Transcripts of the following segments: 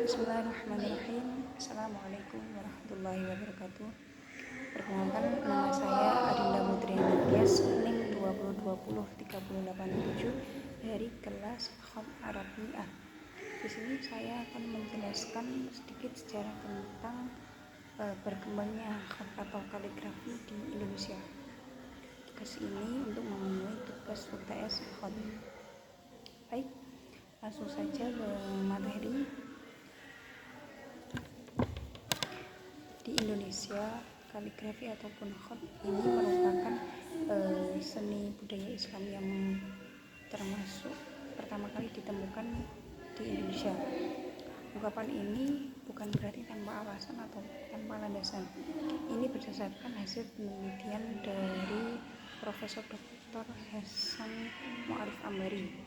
Bismillahirrahmanirrahim. Assalamualaikum warahmatullahi wabarakatuh. Perkenalkan, nama saya Adinda Putri Anastias, NIM 20203087 dari kelas Khot Arabiah. Di sini saya akan menjelaskan sedikit sejarah tentang berkembangnya khot atau kaligrafi di Indonesia. Tugas ini untuk memenuhi tugas UTS khot. Baik, langsung saja ke materi. Di Indonesia, kaligrafi ataupun khot ini merupakan seni budaya Islam yang termasuk pertama kali ditemukan di Indonesia. Ungkapan ini bukan berarti tanpa alasan atau tanpa landasan. Ini berdasarkan hasil penelitian dari Profesor Dr. Hasan Mu'arif Ambari,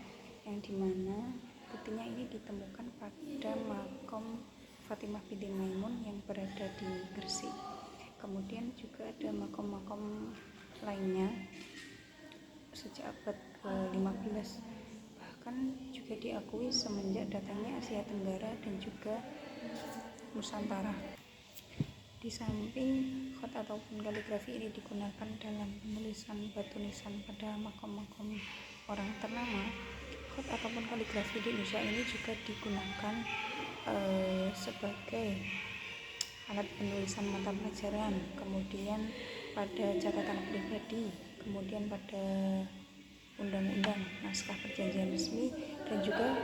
yang dimana buktinya ini ditemukan pada makom Fatimah binti Maimun yang berada di Gresik. Kemudian juga ada makom-makom lainnya sejak abad ke-15, bahkan juga diakui semenjak datangnya Asia Tenggara dan juga Nusantara. Di samping khot ataupun kaligrafi ini digunakan dalam penulisan batu nisan pada makom-makom orang ternama, khot ataupun kaligrafi di Indonesia ini juga digunakan sebagai alat penulisan mata pelajaran, kemudian pada catatan pribadi, kemudian pada undang-undang, naskah perjanjian resmi, dan juga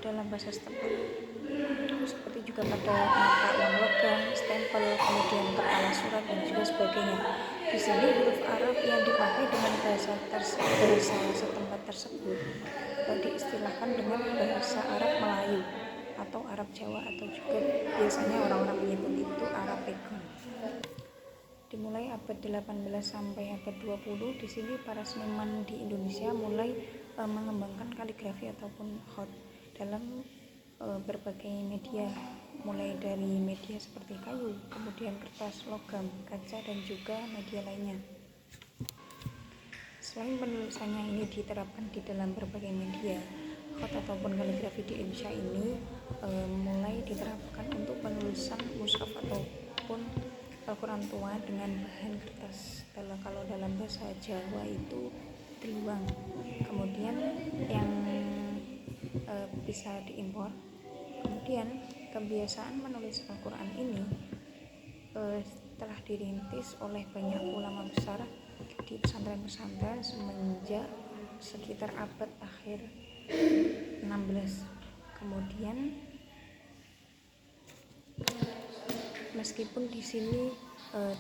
dalam bahasa setempat, seperti juga pada mata uang logam, stempel, kemudian kepala surat dan juga sebagainya. Di sini huruf Arab yang dipakai dengan bahasa setempat tersebut diistilahkan dengan bahasa Arab Melayu atau Arab Jawa, atau juga biasanya orang-orang menyebut itu Arab Pegon. Dimulai abad 18 sampai abad 20, di sini para seniman di Indonesia mulai mengembangkan kaligrafi ataupun khot dalam berbagai media, mulai dari media seperti kayu, kemudian kertas, logam, kaca, dan juga media lainnya. Selain penulisannya ini diterapkan di dalam berbagai media, khot ataupun kaligrafi di Indonesia ini mulai diterapkan untuk penulisan mushaf ataupun Al-Quran tua dengan bahan kertas. Kalau dalam bahasa Jawa itu teliwang. Kemudian yang bisa diimpor. Kemudian kebiasaan menulis Al-Quran ini telah dirintis oleh banyak ulama besar di pesantren-pesantren semenjak sekitar abad akhir 16. Kemudian meskipun di sini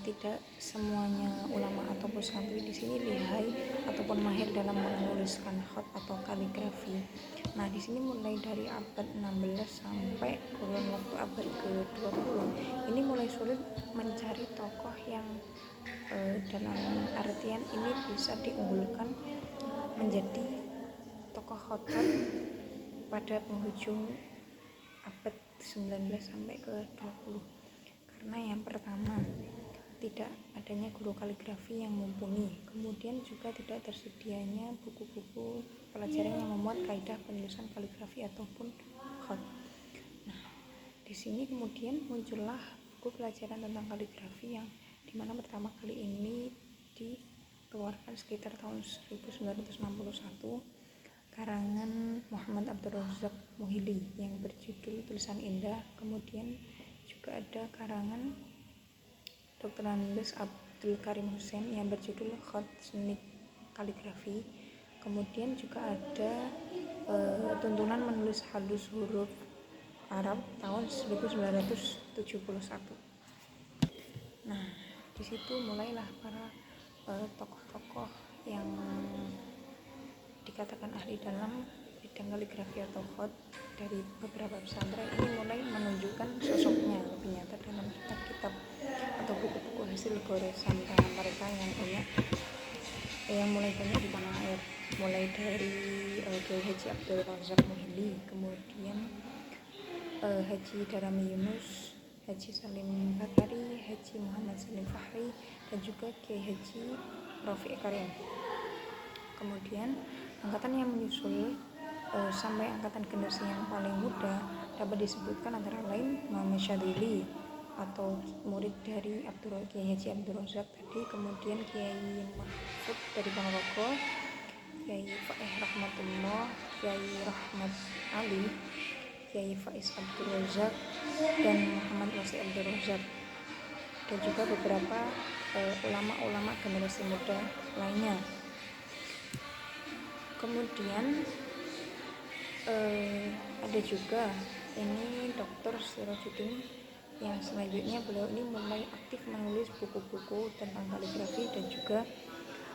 tidak semuanya ulama ataupun santri di sini lihai ataupun mahir dalam menuliskan khot atau kaligrafi. Nah, di sini mulai dari abad 16 sampai kurun waktu abad ke-20 ini mulai sulit mencari tokoh yang dalam artian ini bisa diunggulkan menjadi tokoh khotot pada penghujung abad 19 sampai ke-20, karena yang pertama tidak adanya guru kaligrafi yang mumpuni, kemudian juga tidak tersedianya buku-buku pelajaran yang memuat kaidah penulisan kaligrafi ataupun khot. Nah, di sini kemudian muncullah buku pelajaran tentang kaligrafi yang dimana pertama kali ini dikeluarkan sekitar tahun 1961, karangan Muhammad Abdul Razak Muhili yang berjudul Tulisan Indah. Kemudian juga ada karangan Dr. Andes Abdul Karim Hussein yang berjudul Khot Seni Kaligrafi. Kemudian juga ada tuntunan menulis halus huruf Arab tahun 1971. Nah, di situ mulailah para tokoh-tokoh yang dikatakan ahli dalam bidang kaligrafi atau khot dari beberapa pesantren ini mulai menunjukkan sosoknya lebih nyata dalam kitab-kitab atau buku-buku hasil goresan tangan mereka yang mulai banyak di tanah air, mulai dari Kiai Haji Abdul Razak Muhili, kemudian Haji Darami Yunus, Haji Salim Bakari, Haji Muhammad Salim Fahri, dan juga Kiai Haji Rafiq Karim. Kemudian angkatan yang menyusul sampai angkatan generasi yang paling muda dapat disebutkan antara lain Muhammad Syadzili atau murid dari Kiai Haji Abdul Razak tadi, kemudian Kiai Mahfud dari Ponorogo, Kiai Faih Rahmatullah, Kiai Rahmat Ali, Kiai Faiz Abdul Razak, dan Muhammad Wasi Abdul Razak, dan juga beberapa ulama-ulama generasi muda lainnya. Kemudian ada juga ini Dr. Sirajuddin, yang selanjutnya beliau ini mulai aktif menulis buku-buku tentang kaligrafi dan juga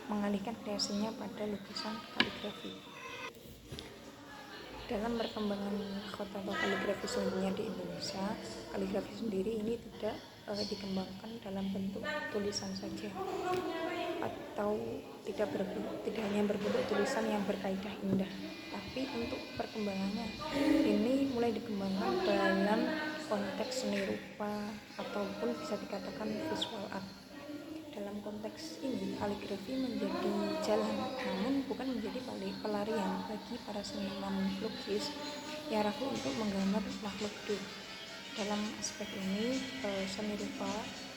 mengalihkan kreasinya pada lukisan kaligrafi. Dalam perkembangan kota atau kaligrafi selanjutnya di Indonesia, kaligrafi sendiri ini tidak dikembangkan dalam bentuk tulisan saja, atau tidak hanya berbentuk tulisan yang berkaidah indah, tapi untuk perkembangannya ini mulai dikembangkan dalam konteks seni rupa ataupun bisa dikatakan visual art. Dalam konteks ini kaligrafi menjadi jalan, namun bukan menjadi pelarian bagi para seniman lukis yang ragu untuk menggambar makhluk hidup. Dalam aspek ini seni rupa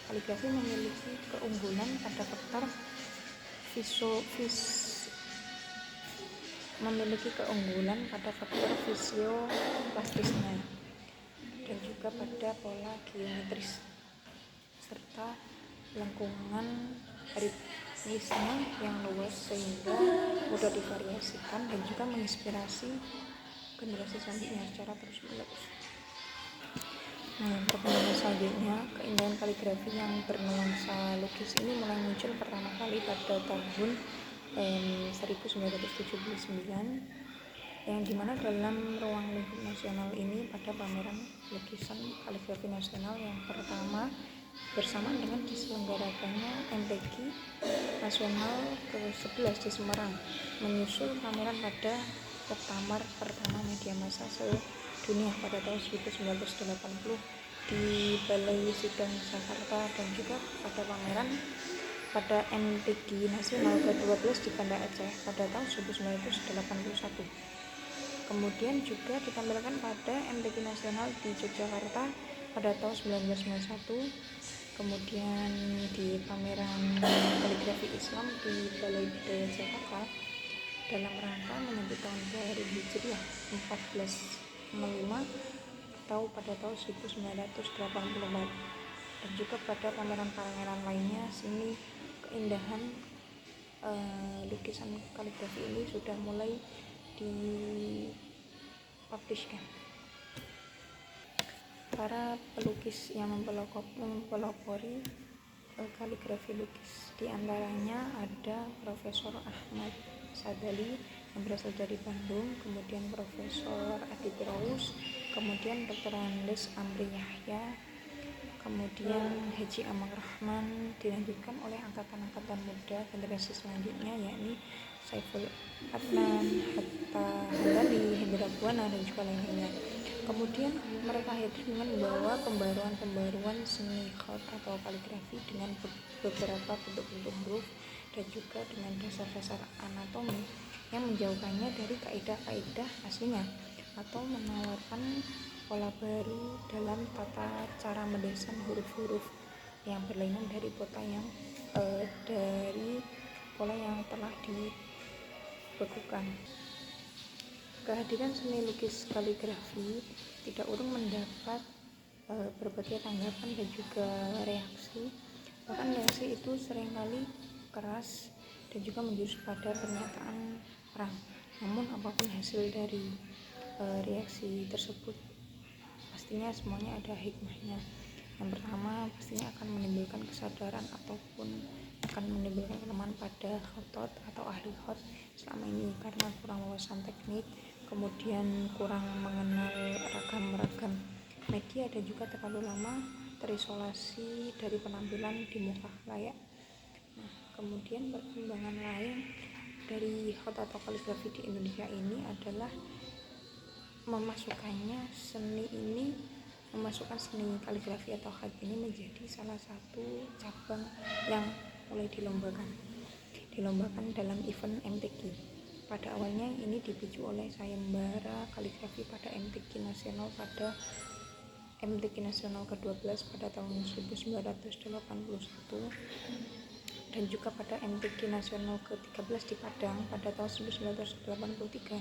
kaligrafi memiliki keunggulan pada faktor fisioplastisnya dan juga pada pola geometris serta lengkungan ritmisnya yang luas sehingga mudah divariasikan dan juga menginspirasi generasi selanjutnya secara terus-menerus. Yang perkembangan selanjutnya, keindahan kaligrafi yang bernuansa lukis ini mulai muncul pertama kali pada tahun 1979, yang dimana dalam ruang lingkup nasional ini pada pameran lukisan kaligrafi nasional yang pertama bersamaan dengan diselenggarakannya MTQ nasional ke-11 di Semarang, menyusul pameran pada Muktamar pertama media massa sedunia pada tahun 1980 di Balai Sidang Jakarta, dan juga pada pameran pada MTQ nasional ke-12 di Banda Aceh pada tahun 1981. Kemudian juga ditampilkan pada MTQ nasional di Yogyakarta pada tahun 1991, kemudian di pameran kaligrafi Islam di Balai Budaya Jakarta dalam rangka menyambut tahun baru Hijriah 1405 atau pada tahun 1984, dan juga pada pameran-pameran lainnya seni keindahan lukisan kaligrafi ini sudah mulai dipublishkan. Para pelukis yang mempelopori kaligrafi lukis, diantaranya ada Profesor Ahmad Sadali yang berasal dari Bandung, kemudian Profesor Adi Firdaus, kemudian Dr. Andes Amri Yahya, kemudian Haji Amang Rahman, dilanjutkan oleh angkatan-angkatan muda generasi selanjutnya yakni Saiful Adnan, Hatta Handali, Hendra Buana, dan juga lain-lainnya. Kemudian mereka hadir dengan membawa pembaruan seni khat atau kaligrafi dengan beberapa bentuk-bentuk huruf dan juga dengan dasar-dasar anatomi yang menjauhkannya dari kaidah-kaidah aslinya atau menawarkan pola baru dalam tata cara mendesain huruf-huruf yang berlainan dari pola yang telah dibekukan. Kehadiran seni lukis kaligrafi tidak urung mendapat berbagai tanggapan dan juga reaksi. Bahkan reaksi itu seringkali keras dan juga menjurus pada pernyataan perang. Namun apapun hasil dari reaksi tersebut, pastinya semuanya ada hikmahnya. Yang pertama, pastinya akan menimbulkan kesadaran ataupun akan menimbulkan kelemahan pada khotot atau ahli khot selama ini karena kurang wawasan teknik, kemudian kurang mengenal ragam-ragam media, dan juga terlalu lama terisolasi dari penampilan di muka layak. Kemudian perkembangan lain dari khot atau kaligrafi di Indonesia ini adalah memasukkan seni kaligrafi atau khat ini menjadi salah satu cabang yang mulai dilombakan dalam event MTQ. Pada awalnya ini dipicu oleh sayembara kaligrafi pada MTQ nasional ke-12 pada tahun 1981 dan juga pada MTQ nasional ke-13 di Padang pada tahun 1983.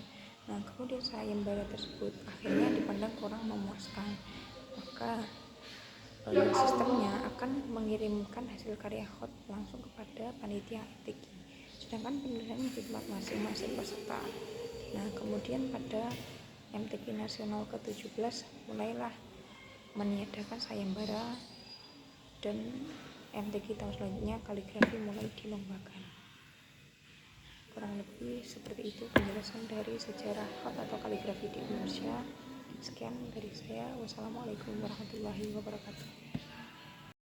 Nah, kemudian sayembara tersebut akhirnya dipandang kurang memuaskan, maka sistemnya akan mengirimkan hasil karya hot langsung kepada panitia MTQ, sedangkan penilaian mutlak masing-masing peserta. Nah, kemudian pada MTQ nasional ke-17 mulailah meniadakan sayembara, dan MTQ tahun selanjutnya kaligrafi mulai dilombakan. Kurang lebih seperti itu penjelasan dari sejarah hot atau kaligrafi di Indonesia. Sekian dari saya. Wassalamualaikum warahmatullahi wabarakatuh.